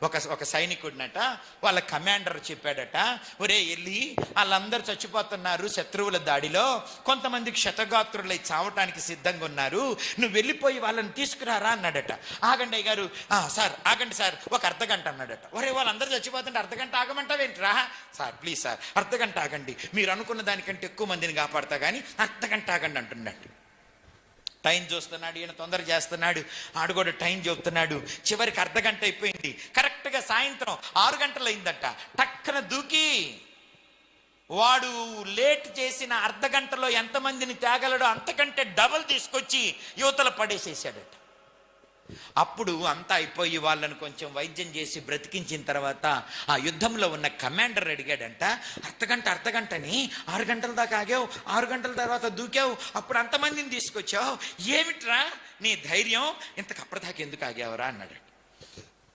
ఒక సైనికుడినట వాళ్ళ కమాండర్ చెప్పాడట, ఒరే వెళ్ళి వాళ్ళందరూ చచ్చిపోతున్నారు శత్రువుల దాడిలో, కొంతమందికి క్షతగాత్రులై చావటానికి సిద్ధంగా ఉన్నారు, నువ్వు వెళ్ళిపోయి వాళ్ళని తీసుకురారా అన్నాడట. ఆగండి అయ్య గారు. సార్ ఆగండి సార్, ఒక అర్ధగంట అన్నాడట. ఒరే వాళ్ళందరూ చచ్చిపోతుంటే అర్ధగంట ఆగమంటావేంట్రా? సార్ ప్లీజ్ సార్ అర్ధగంట ఆగండి, మీరు అనుకున్న దానికంటే ఎక్కువ మందిని కాపాడతా కానీ అర్ధగంట ఆగండి అంటున్నాడు. టైం చూస్తున్నాడు, ఈయన తొందర చేస్తున్నాడు, ఆడు కూడా టైం చెబుతున్నాడు. చివరికి అర్ధగంట అయిపోయింది. కరెక్ట్గా సాయంత్రం 6 గంటలు అయిందట. టక్కన దూకి వాడు లేట్ చేసిన అర్ధగంటలో ఎంతమందిని తేగలడో అంతకంటే డబల్ తీసుకొచ్చి యువతల పడేసేసాడట. అప్పుడు అంతా అయిపోయి వాళ్ళని కొంచెం వైద్యం చేసి బ్రతికించిన తర్వాత ఆ యుద్ధంలో ఉన్న కమాండర్ అడిగాడంట, అర్ధగంటని 6 గంటల దాకా ఆగావు, 6 గంటల తర్వాత దూకావు, అప్పుడు అంతమందిని తీసుకొచ్చావు, ఏమిట్రా నీ ధైర్యం, ఇంతకు అప్పటిదాకా ఎందుకు ఆగావురా అన్నాడు.